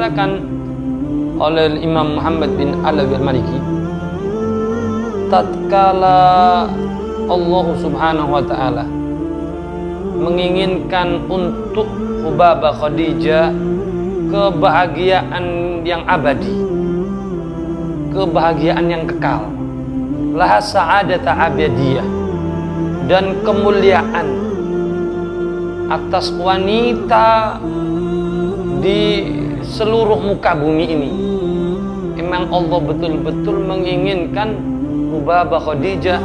dikatakan oleh Imam Muhammad bin Alawi al-Maliki, tatkala Allah Subhanahu wa ta'ala menginginkan untuk Hubabah Khadijah kebahagiaan yang abadi, kebahagiaan yang kekal, laha sa'adata abadiyah, dan kemuliaan atas wanita di seluruh muka bumi ini. Memang Allah betul-betul menginginkan Hubabah Khadijah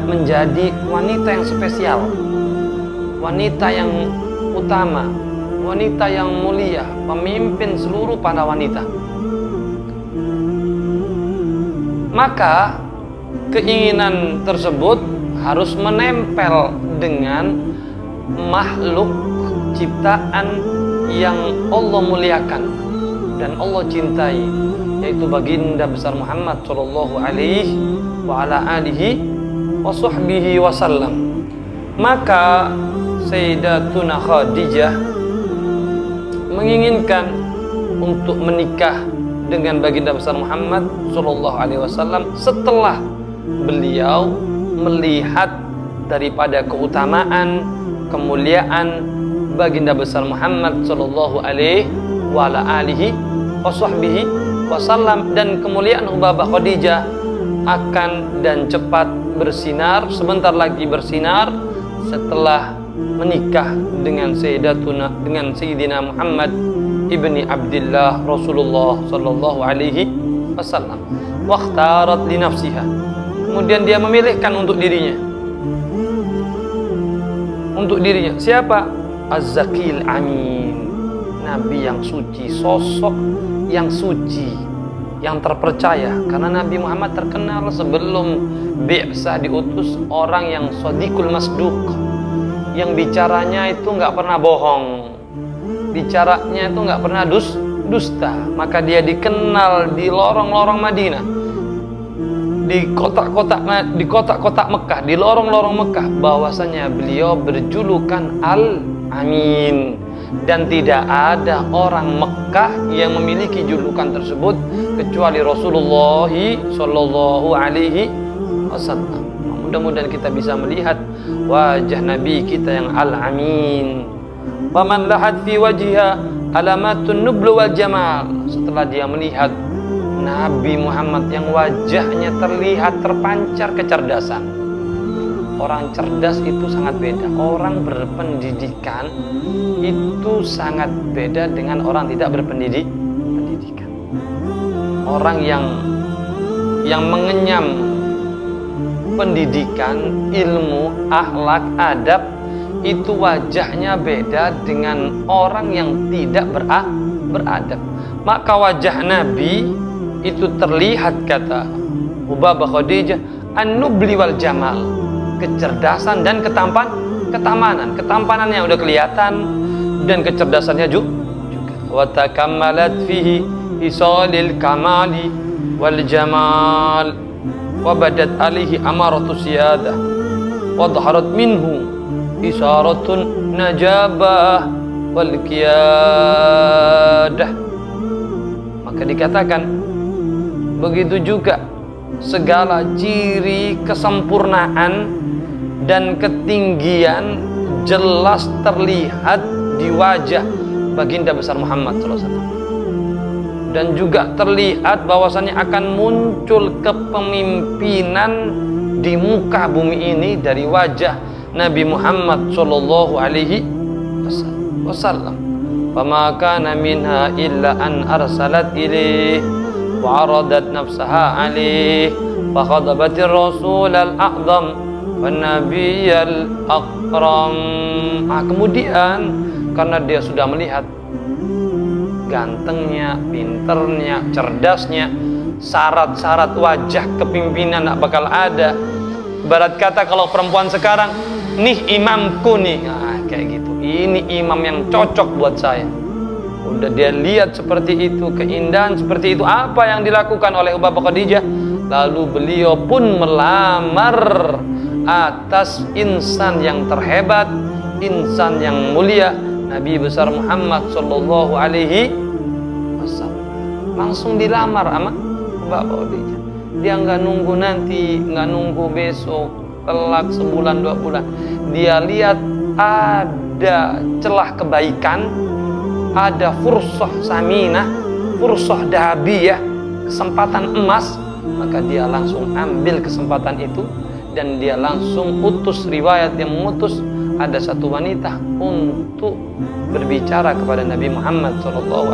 menjadi wanita yang spesial, wanita yang utama, wanita yang mulia, pemimpin seluruh para wanita. Maka keinginan tersebut harus menempel dengan makhluk ciptaan yang Allah muliakan dan Allah cintai, yaitu baginda besar Muhammad sallallahu alaihi wa ala alihi wa sahbihi wasallam. Maka Sayyidatuna Khadijah menginginkan untuk menikah dengan baginda besar Muhammad sallallahu alaihi wasallam setelah beliau melihat daripada keutamaan, kemuliaan baginda besar Muhammad sallallahu alaihi wa ala alihi wa sahbihi wasallam, dan kemuliaan Hubabah Khadijah akan dan cepat bersinar, sebentar lagi bersinar setelah menikah dengan Sayyidina Muhammad ibni Abdillah Rasulullah sallallahu alaihi wasallam. Waqtarat li nafsiha, kemudian dia memilihkan untuk dirinya siapa? Az-Zakil Amin, nabi yang suci, sosok yang suci, yang terpercaya. Karena Nabi Muhammad terkenal sebelum bi'tsah diutus orang yang shadiqul masduq, yang bicaranya itu nggak pernah bohong, bicaranya itu nggak pernah dusta. Maka dia dikenal di lorong-lorong Madinah, di kotak-kotak Mekah, di lorong-lorong Mekah, bahwasanya beliau berjulukan Al-Amin, dan tidak ada orang Mekah yang memiliki julukan tersebut kecuali Rasulullah sallallahu alaihi wasallam. Mudah-mudahan kita bisa melihat wajah Nabi kita yang Al-Amin. Waman lahat fi wajhiha alamatun nublu wal jamal. Setelah dia melihat Nabi Muhammad yang wajahnya terlihat terpancar kecerdasan. Orang cerdas itu sangat beda, orang berpendidikan itu sangat beda dengan orang tidak berpendidikan. Orang yang mengenyam pendidikan, ilmu, akhlak, adab, itu wajahnya beda dengan orang yang tidak beradab. Maka wajah Nabi itu terlihat, kata Hubabah Khadijah, an-nubli wal jamal, kecerdasan dan ketamanan. Ketampanannya udah kelihatan dan kecerdasannya juga. Wa takammalat fihi isalil kamali wal jamal wa badat alihi amaratu siyadah wa dhaharat minhu isaratun najabah wal qiyadah. Maka dikatakan begitu juga segala ciri kesempurnaan dan ketinggian jelas terlihat di wajah baginda besar Muhammad SAW. Dan juga terlihat bahwasannya akan muncul kepemimpinan di muka bumi ini dari wajah Nabi Muhammad sallallahu alaihi wasallam. Fama kana minha illa an arsalat ilaih wa aradat nafsaha alaih fa khadabatir rasul al-a'zam wan nabiyyal akram. Kemudian karena dia sudah melihat gantengnya, pinternya, cerdasnya, syarat-syarat wajah kepimpinan tak bakal ada. Ibarat kata kalau perempuan sekarang, nih imamku nih, nah, kayak gitu. Ini imam yang cocok buat saya. Udah dia lihat seperti itu, keindahan seperti itu, apa yang dilakukan oleh Hubabah Khadijah, lalu beliau pun melamar atas insan yang terhebat, insan yang mulia, Nabi besar Muhammad sallallahu alaihi langsung dilamar sama Bapak Khadijah. Dia nggak nunggu nanti, nggak nunggu besok, kelak sebulan 2 bulan. Dia lihat ada celah kebaikan, ada fursah saminah, fursah dahabiyah, kesempatan emas, maka dia langsung ambil kesempatan itu dan dia langsung utus, riwayat yang mengutus ada satu wanita untuk berbicara kepada Nabi Muhammad SAW.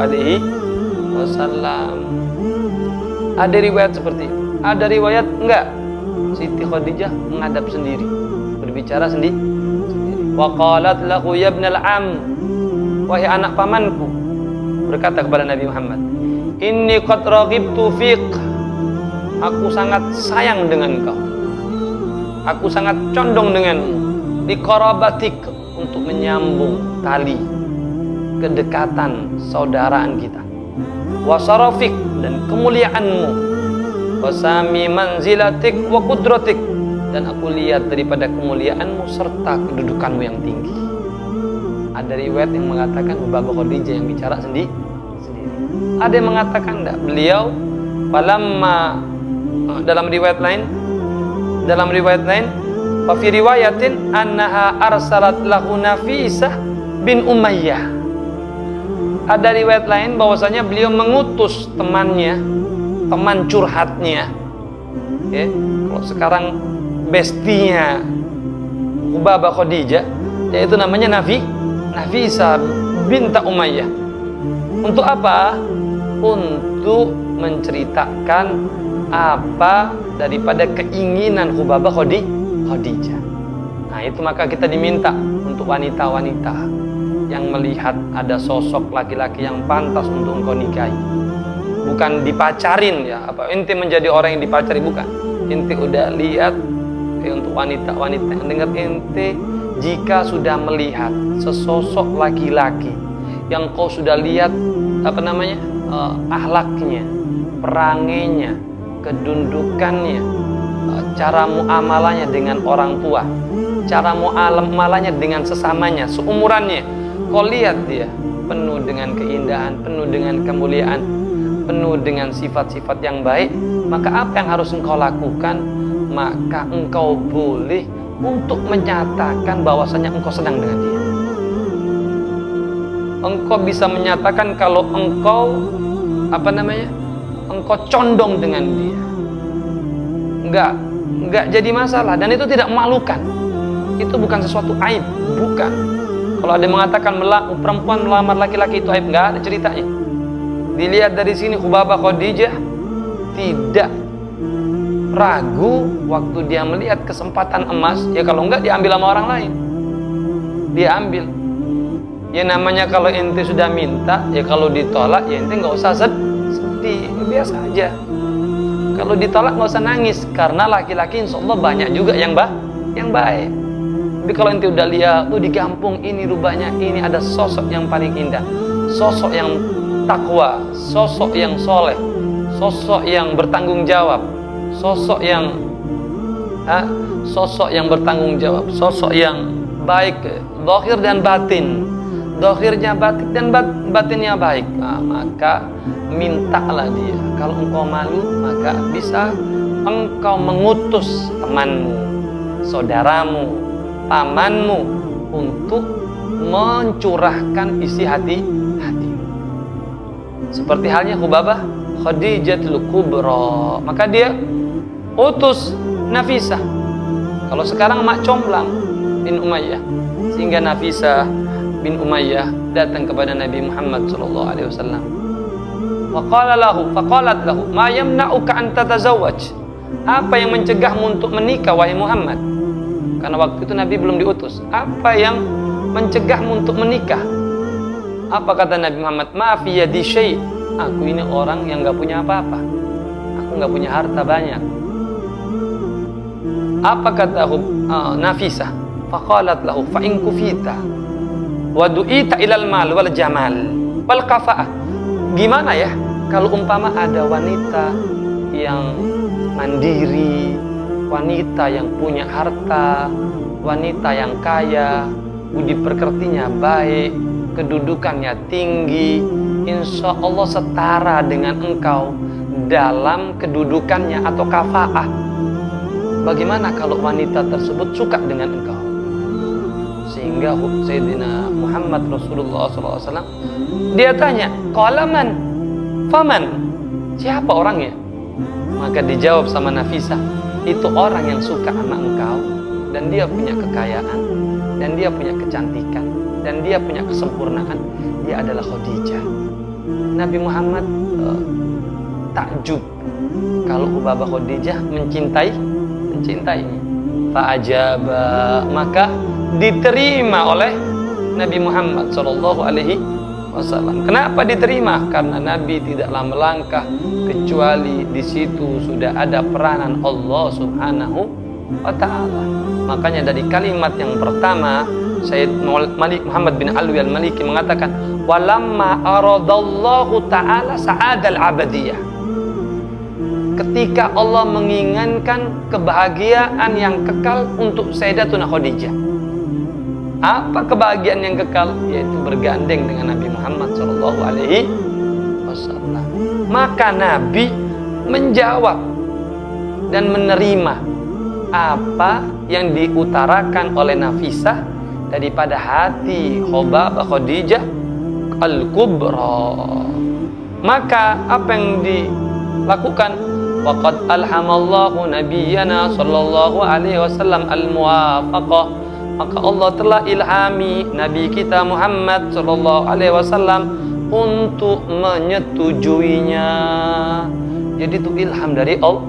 Ada riwayat seperti itu. Ada riwayat enggak, Siti Khadijah menghadap sendiri, berbicara sendiri. Wa qalat lahu ya ibnal am, wahai anak pamanku, berkata kepada Nabi Muhammad, inni qad raghibtu fiq, aku sangat sayang dengan kau, aku sangat condong denganmu, di qarabatik, untuk menyambung tali kedekatan saudaraan kita, wa sarafik, dan kemuliaanmu, wasami manzilatik wa kudratik, dan aku lihat daripada kemuliaanmu serta kedudukanmu yang tinggi. Ada riwayat yang mengatakan Bapak Khadijah yang bicara sendiri. Ada yang mengatakan enggak, beliau falamma, dalam riwayat lain wa fi riwayatin annaha arsalat lahu Nafisah bin Umayyah. Ada riwayat lain bahwasanya beliau mengutus temannya, teman curhatnya, ya, kalau sekarang bestinya Bapak Khadijah, yaitu namanya Nafisah binta Umayyah. Untuk apa? Untuk menceritakan apa daripada keinginan Hubabah Khadijah. Nah itu maka kita diminta untuk wanita-wanita yang melihat ada sosok laki-laki yang pantas untuk engkau nikahi. Bukan dipacarin ya, apa ente menjadi orang yang dipacari, bukan. Ente udah lihat, untuk wanita-wanita yang dengar ente, jika sudah melihat sesosok laki-laki yang kau sudah lihat akhlaknya, perangainya, kedundukannya, cara muamalahnya dengan orang tua, cara muamalahnya dengan sesamanya, seumurannya, kau lihat dia penuh dengan keindahan, penuh dengan kemuliaan, penuh dengan sifat-sifat yang baik, maka apa yang harus engkau lakukan? Maka engkau boleh untuk menyatakan bahwasanya engkau senang dengan dia. Engkau bisa menyatakan kalau engkau engkau condong dengan dia. Enggak jadi masalah, dan itu tidak memalukan. Itu bukan sesuatu aib, bukan. Kalau ada yang mengatakan perempuan melamar laki-laki itu aib, enggak ada ceritanya. Dilihat dari sini Hubabah Khadijah tidak ragu waktu dia melihat kesempatan emas, ya kalau enggak diambil sama orang lain. Dia ambil. Ya namanya kalau ente sudah minta, ya kalau ditolak ya ente nggak usah sedih, biasa aja. Kalau ditolak nggak usah nangis, karena laki-laki insya Allah banyak juga yang baik. Tapi kalau ente udah lihat, di kampung ini rupanya ini ada sosok yang paling indah, sosok yang takwa, sosok yang soleh, sosok yang bertanggung jawab, sosok yang bertanggung jawab, sosok yang baik, zahir dan batin, zahirnya baik dan batinnya baik. Nah, maka mintalah dia. Kalau engkau malu, maka bisa engkau mengutus temanmu, saudaramu, pamanmu untuk mencurahkan isi hati. Seperti halnya Hubabah Khadijatul Kubra, maka dia utus Nafisah. Kalau sekarang mak comblang bin Umayyah, sehingga Nafisah bin Umayyah datang kepada Nabi Muhammad SAW. Faqalat lahu, ma yamna'uka an tatazawwaj? Apa yang mencegahmu untuk menikah wahai Muhammad? Karena waktu itu Nabi belum diutus. Apa yang mencegahmu untuk menikah? Apa kata Nabi Muhammad? Ma fi yadi syai'. Aku ini orang yang enggak punya apa-apa. Aku enggak punya harta banyak. Apa kata Nafisah? Faqalat lahu fa in kufita wa du'ita ilal mal wal jamal wal kafa'ah. Gimana ya kalau umpama ada wanita yang mandiri, wanita yang punya harta, wanita yang kaya, budi pekertinya baik, kedudukannya tinggi, insya Allah setara dengan engkau dalam kedudukannya atau kafaah. Bagaimana kalau wanita tersebut suka dengan engkau? Sehingga Sayyidina Muhammad Rasulullah SAW dia tanya, qala man? Faman? Siapa orangnya? Maka dijawab sama Nafisah, itu orang yang suka sama engkau, dan dia punya kekayaan, dan dia punya kecantikan, dan dia punya kesempurnaan. Dia adalah Khadijah. Nabi Muhammad takjub kalau Hubabah Khadijah mencintainya. Fa'ajaba, maka diterima oleh Nabi Muhammad SAW. Kenapa diterima? Karena Nabi tidaklah melangkah kecuali di situ sudah ada peranan Allah Subhanahu wa Ta'ala. Makanya dari kalimat yang pertama, Sayyid Malik Muhammad bin Alwi al-Maliki mengatakan, walamma aradallahu ta'ala sa'adal abadiyah. Ketika Allah menginginkan kebahagiaan yang kekal untuk Sayyidatuna Khadijah. Apa kebahagiaan yang kekal? Yaitu bergandeng dengan Nabi Muhammad SAW. Maka Nabi menjawab dan menerima apa yang diutarakan oleh Nafisah daripada hati Hubabah Khadijah al-Kubra. Maka apa yang dilakukan? Waqad alhamallahu nabiyyana sallallahu alaihi wasallam al-muwafaqah. Maka Allah telah ilhami Nabi kita Muhammad sallallahu alaihi wasallam untuk menyetujuinya. Jadi itu ilham dari Allah.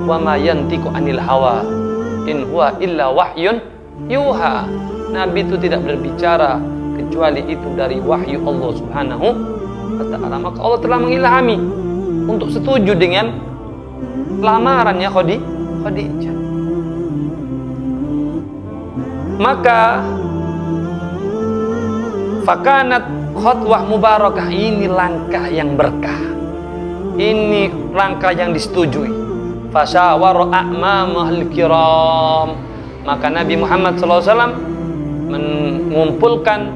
Wa ma yantiqu anil hawa in huwa illa wahyun yuha. Nabi itu tidak berbicara kecuali itu dari wahyu Allah Subhanahu wa Ta'ala. Maka Allah telah mengilhami untuk setuju dengan lamarannya Khadijah. Maka fakanat khutwah mubarakah, ini langkah yang berkah, ini langkah yang disetujui. Fasyawara a'mamahul kiram, maka Nabi Muhammad SAW mengumpulkan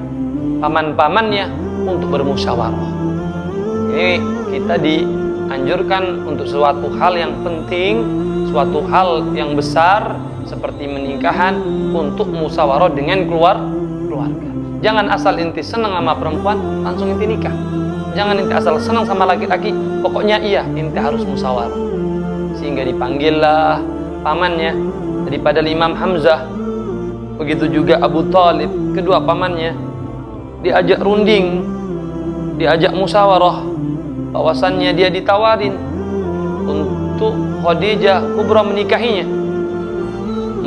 paman-pamannya untuk bermusyawarah. Ini kita dianjurkan untuk suatu hal yang penting, suatu hal yang besar seperti menikahan, untuk musyawarah dengan keluarga. Jangan asal inti senang sama perempuan langsung inti nikah. Jangan inti asal senang sama laki-laki pokoknya iya, inti harus musyawarah. Sehingga dipanggillah pamannya daripada Imam Hamzah, begitu juga Abu Talib, kedua pamannya diajak runding, diajak musyawarah, bahwasannya dia ditawarin untuk Khadijah Kubra menikahinya.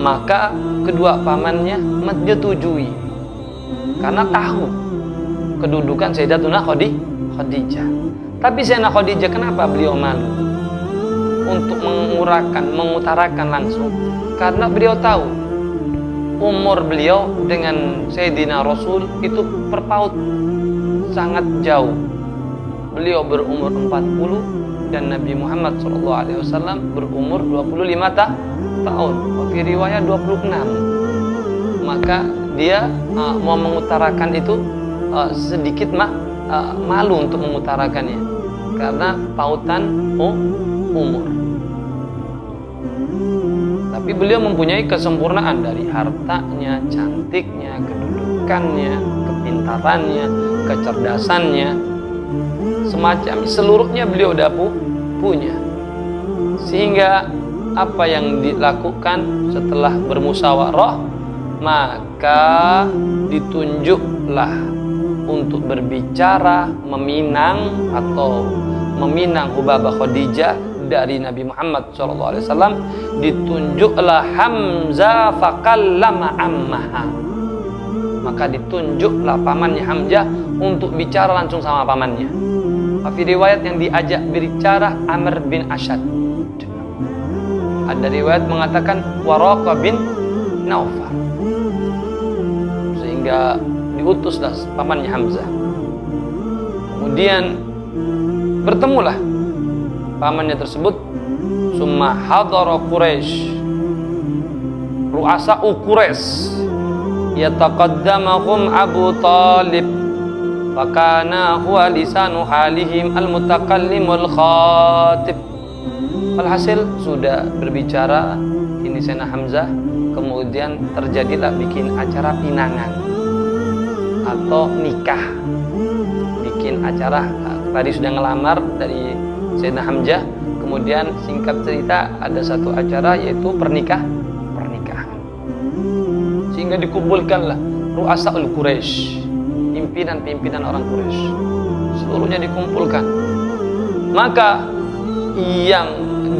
Maka kedua pamannya menyetujui karena tahu kedudukan Sayyidatuna Khadijah. Tapi Sayyidatuna Khadijah kenapa beliau malu untuk mengutarakan langsung? Karena beliau tahu umur beliau dengan Sayyidina Rasul itu berpaut sangat jauh. Beliau berumur 40 dan Nabi Muhammad SAW berumur 25 tahun. Di riwayat 26. Maka dia mau mengutarakan itu sedikit malu untuk mengutarakannya karena pautan umur. Tapi beliau mempunyai kesempurnaan dari hartanya, cantiknya, kedudukannya, kepintarannya, kecerdasannya, semacam seluruhnya beliau udah punya. Sehingga apa yang dilakukan setelah bermusyawarah, maka ditunjuklah untuk berbicara meminang Hubabah Khadijah dari Nabi Muhammad SAW. Ditunjuklah Hamzah faqallama ammaha, maka ditunjuklah pamannya Hamzah untuk bicara langsung sama pamannya. Tapi riwayat yang diajak berbicara Amr bin Ashad. Ada riwayat mengatakan Waraqah bin Naufal. Sehingga diutuslah pamannya Hamzah. Kemudian bertemulah pamannya tersebut. Summa hadara Quraisy, ru'asa'u Quraisy, yataqaddamahum Abu Talib. fakana huwa lisanu halihim al-mutakallimul khatib. Alhasil sudah berbicara ini Sayyidina Hamzah, kemudian terjadilah bikin acara pinangan atau nikah. Bikin acara, tadi sudah ngelamar dari Sayyidina Hamzah, kemudian singkat cerita ada satu acara yaitu pernikahan. Sehingga dikumpulkanlah ru'asaul Quraisy, pimpinan-pimpinan orang Quraisy. Seluruhnya dikumpulkan. Maka yang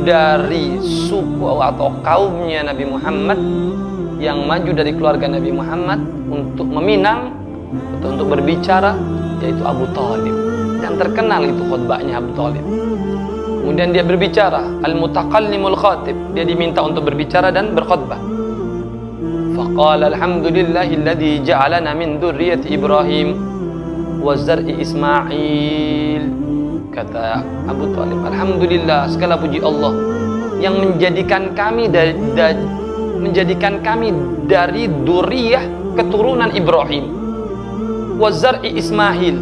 dari suku atau kaumnya Nabi Muhammad, yang maju dari keluarga Nabi Muhammad untuk meminang atau untuk berbicara, yaitu Abu Thalib. Dan terkenal itu khutbahnya Abu Thalib. Kemudian dia berbicara, al-mutakallimul khatib, dia diminta untuk berbicara dan berkhutbah. Faqala alhamdulillahilladzi ja'alana min dzurriyyati Ibrahim wa zar'i Ismail. Kata Abu Thalib, alhamdulillah, segala puji Allah yang menjadikan kami dari dzurriyyah keturunan Ibrahim, wa zar'i Ismail,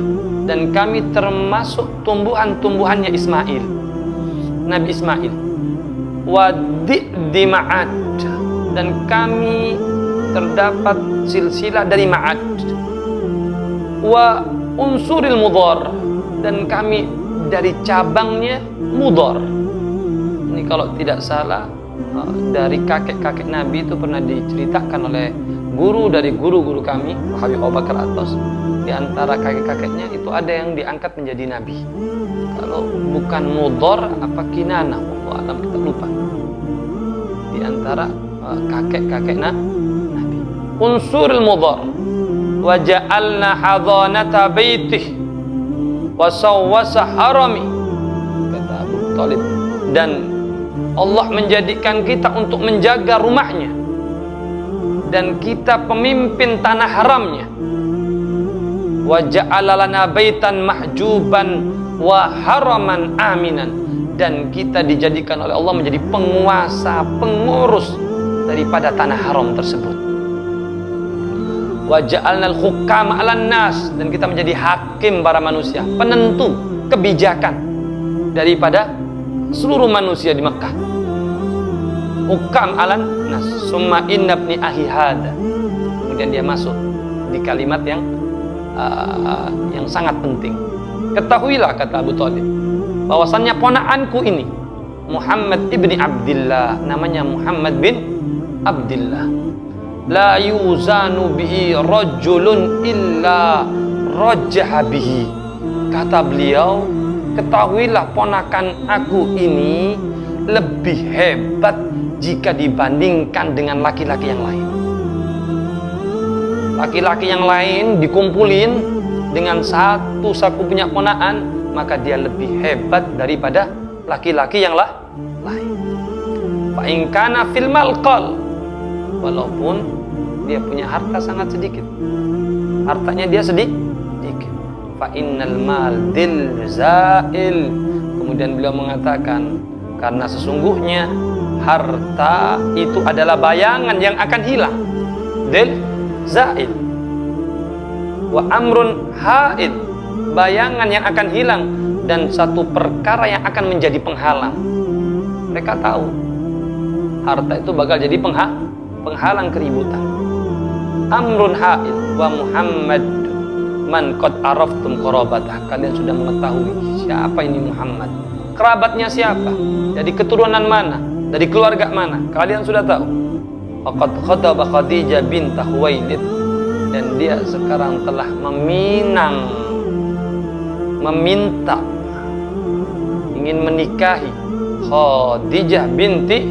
dan kami termasuk tumbuhan-tumbuhannya Ismail, Nabi Ismail, wa di Ma'ad, dan kami terdapat silsilah dari Ma'ad, wa unsuril Mudhar, dan kami dari cabangnya Mudhar. Ini kalau tidak salah dari kakek-kakek Nabi itu pernah diceritakan oleh guru dari guru-guru kami, Habib Abu Bakar Atas. Di antara kakek-kakeknya itu ada yang diangkat menjadi Nabi. Kalau bukan Mudhar, apa Kinana, wallahu alam, kita lupa. Di antara kakek-kakek Nabi. Unsurul Mudhar, wa ja'alna hadhanata baitih wa sawwasa harami, kata Abu Thalib, dan Allah menjadikan kita untuk menjaga rumahnya, dan kita pemimpin tanah haramnya. Wa ja'ala lana baitan mahjuban wa haraman aminan, dan kita dijadikan oleh Allah menjadi penguasa, pengurus daripada tanah haram tersebut. Wa ja'alnal hukama 'alan nas, dan kita menjadi hakim para manusia, penentu kebijakan daripada seluruh manusia di Mekah. Hukam 'alan nas, summa inna ibni ahi hada. Kemudian dia masuk di kalimat yang sangat penting. Ketahuilah, kata Abu Thalib, bahwasannya ponakanku ini Muhammad ibni Abdillah, namanya Muhammad bin Abdillah, la yuzanu bihi rajulun illa rajjaha bihi. Kata beliau, ketahuilah ponakan aku ini lebih hebat jika dibandingkan dengan laki-laki yang lain. Laki-laki yang lain dikumpulin dengan satu saku punya ponakan, maka dia lebih hebat daripada laki-laki yang lain. Fa in kana fil malqal, walaupun dia punya harta sangat sedikit, hartanya dia sedikit. Fa innal mal dil zail. Kemudian beliau mengatakan, karena sesungguhnya harta itu adalah bayangan yang akan hilang. Dil zail. Wa amrun haid, bayangan yang akan hilang, dan satu perkara yang akan menjadi penghalang. Mereka tahu harta itu bakal jadi penghalang keributan. Amrun haid wa Muhammad man qad araftum qarabatah. Kalian sudah mengetahui siapa ini Muhammad, kerabatnya siapa, dari keturunan mana, dari keluarga mana, kalian sudah tahu. Faqad khataba Khadijah bintah Khuwailid, dan dia sekarang telah meminta, ingin menikahi Khadijah binti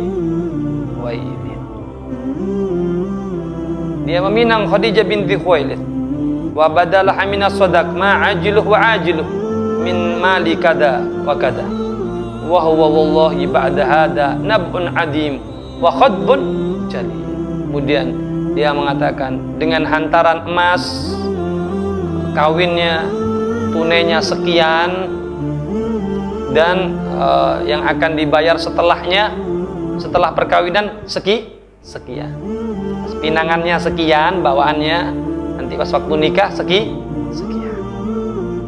Khuwailid. Dia meminang Khadijah binti Khuwailid. Wa badalah minas sadaq ma ajiluh wa ajiluh min mali kada wa kada. Wa huwa wallahi ba'da hada nab'un adim wa khadbun jalil. Kemudian dia mengatakan, dengan hantaran emas kawinnya, tunainya sekian, dan yang akan dibayar setelahnya, setelah perkawinan sekian. Pinangannya sekian, bawaannya nanti pas waktu nikah sekian.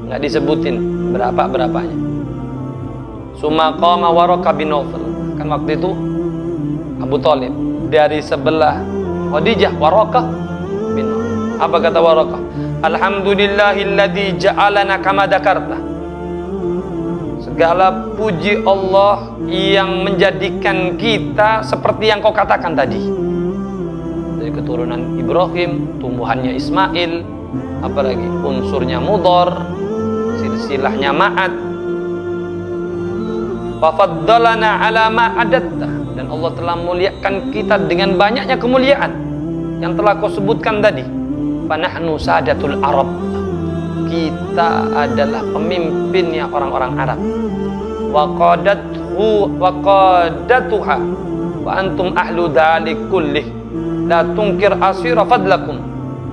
nggak disebutin berapanya. Summa qama Waraqah bin Nawfal, kan waktu itu Abu Thalib dari sebelah Khadijah, Waraqah bin Nawfal. Apa kata Waraqah? Alhamdulillahilladzi ja'alana kama dzakarta. Segala puji Allah yang menjadikan kita seperti yang kau katakan tadi. Dari keturunan Ibrahim, tumbuhannya Ismail, apalagi unsurnya Mudhar, silsilahnya Ma'ad. Wa faddalana ala ma adatta, dan Allah telah muliakan kita dengan banyaknya kemuliaan yang telah kau sebutkan tadi. Fa nahnu sadatul Arab, kita adalah pemimpinnya orang-orang Arab. Wa qadatuha wa antum ahlu dzalik kullih la tungkir asira fadlakum,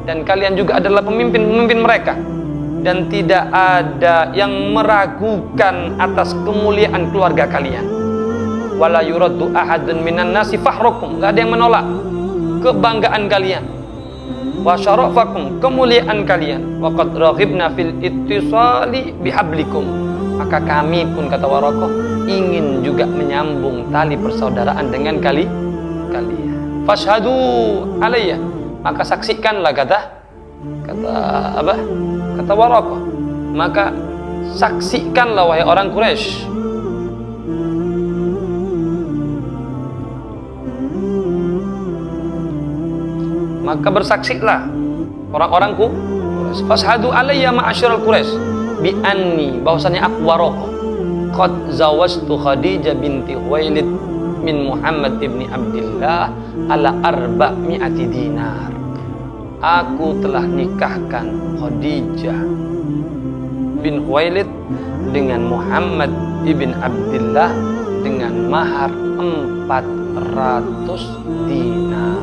dan kalian juga adalah pemimpin mereka, dan tidak ada yang meragukan atas kemuliaan keluarga kalian. Wala yuraddu ahadun minan nasi fahrukum, enggak ada yang menolak kebanggaan kalian. Wa syarafakum, kemuliaan kalian. Wa qad raghibna fil ittisali bihablikum, maka kami pun, kata Waraqah, ingin juga menyambung tali persaudaraan dengan kalian. Fashhadu alayya, maka saksikanlah, kata Waraqah, maka saksikanlah wahai orang Quraisy. Maka bersaksilah orang-orangku Quraisy. Fashhadu alayya ma'asyiral Quraisy bi anni, bahwasanya aku Waraqah qad zawajtu Khadijah binti Khuwailid min Muhammad ibni Abdillah ala 400 dinar. Aku telah nikahkan Khadijah bin Khuwailid dengan Muhammad ibn Abdillah dengan mahar 400 dinar.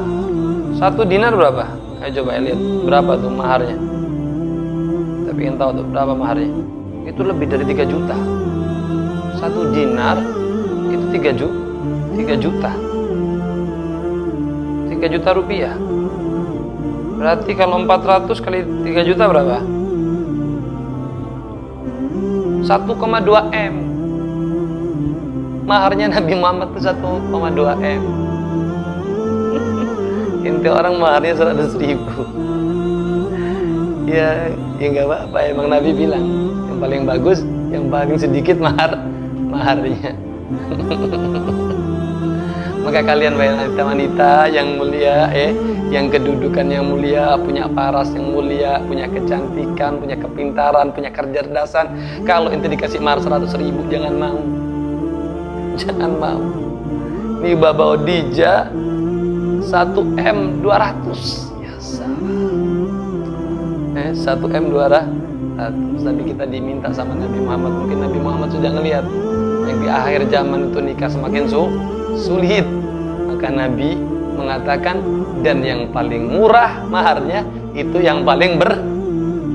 1 dinar berapa? Ayo coba lihat berapa tuh maharnya. Tapi ingin tahu tuh berapa maharnya? Itu lebih dari 3 juta. 1 dinar itu 3 juta. 3 juta rupiah. Berarti kalau 400 kali 3 juta berapa? 1,2 M. Maharnya Nabi Muhammad itu 1,2 M. Inti orang maharnya 100.000. Ya nggak apa-apa. Emang Nabi bilang yang paling bagus, yang paling sedikit maharnya. Maka kalian wanita-wanita yang mulia, yang kedudukan yang mulia, punya paras yang mulia, punya kecantikan, punya kepintaran, punya kecerdasan, kalau ente dikasih mahar 100.000, jangan mau. Ini Baba Khadijah 1M 200, ya salam. 1M 200. Tapi kita diminta sama Nabi Muhammad, mungkin Nabi Muhammad sudah ngelihat yang di akhir zaman itu nikah semakin sulit, maka Nabi mengatakan, dan yang paling murah maharnya itu yang paling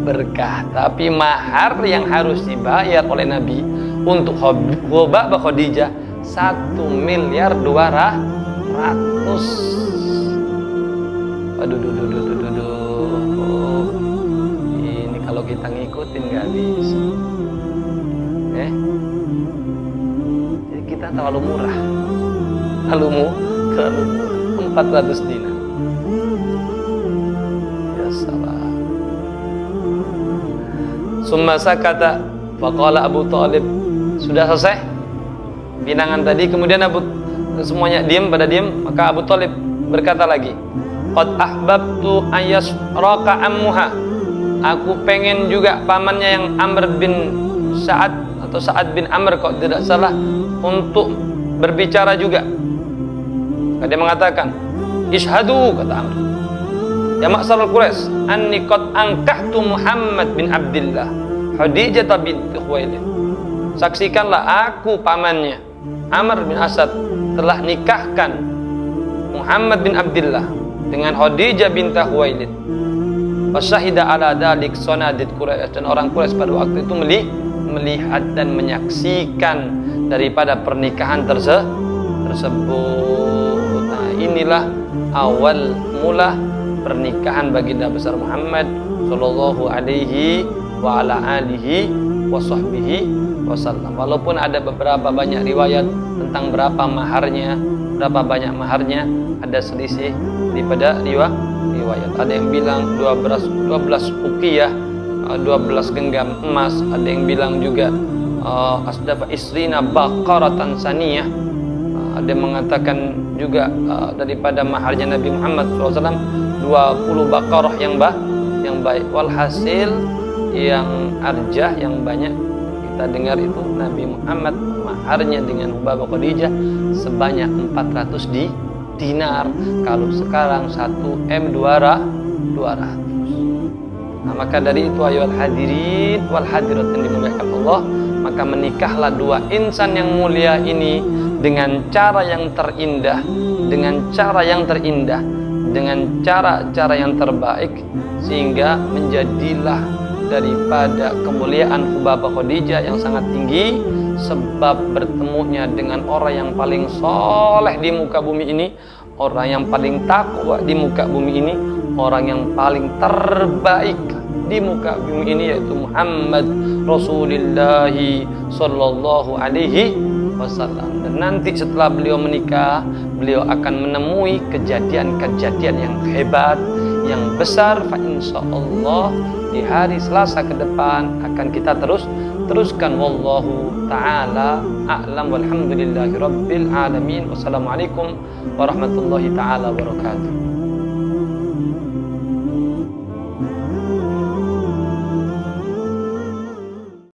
berkah. Tapi mahar yang harus dibayar oleh Nabi untuk Baba Khadijah 1.200.000.000. Aduh. Ini kalau kita ngikutin nggak bisa. Jadi kita terlalu murah. Terlalu murah. 400 dinar. Ya salam. Summa sakata faqala Abu Thalib, sudah selesai pinangan tadi, kemudian semuanya diam, maka Abu Thalib berkata lagi, qad ahbabtu ayasraka ammuha, aku pengen juga pamannya yang Amr bin Sa'ad atau Sa'ad bin Amr kok tidak salah untuk berbicara juga. Dia mengatakan, ishadu, kata Amr, ya ma'syaral Quraisy, anni qad ankahtu Muhammad bin Abdillah Khadijah binti Khuwailid. Saksikanlah aku pamannya Amr bin Asad telah nikahkan Muhammad bin Abdillah dengan Khadijah binti Khuwailid. Wasyahida ala dalik sanadid Quraisy, dan orang Quraisy pada waktu itu melihat dan menyaksikan daripada pernikahan tersebut. Nah, inilah awal mula pernikahan baginda besar Muhammad sallallahu alaihi wa ala alihi wa sahbihi wasallam. Walaupun ada beberapa banyak riwayat tentang berapa maharnya, berapa banyak maharnya, ada selisih daripada riwayat. Ada yang bilang 12 uqiyah, 12 genggam emas. Ada yang bilang juga asdafa isrina baqaratan saniyah. Ada yang mengatakan juga daripada maharnya Nabi Muhammad SAW 20 baqarah yang baik. Walhasil yang arjah, yang banyak kita dengar itu Nabi Muhammad maharnya dengan Hubabah Khadijah sebanyak 400 dinar. Kalau sekarang 1 M 200. Nah, maka dari itu ayo hadirin wal hadirat yang dimuliakan Allah, maka menikahlah dua insan yang mulia ini dengan cara yang terindah, dengan cara yang yang terbaik, sehingga menjadilah daripada kemuliaan Hubabah Khadijah yang sangat tinggi, sebab bertemunya dengan orang yang paling soleh di muka bumi ini, orang yang paling takwa di muka bumi ini, orang yang paling terbaik di muka bumi ini, yaitu Muhammad Rasulullah sallallahu alaihi wasallam. Dan nanti setelah beliau menikah, beliau akan menemui kejadian-kejadian yang hebat, yang besar. Fa insyaallah di hari Selasa ke depan akan kita teruskan. Wallahu ta'ala a'lam walhamdulillahi rabbil alamin. Wassalamualaikum warahmatullahi ta'ala wabarakatuh.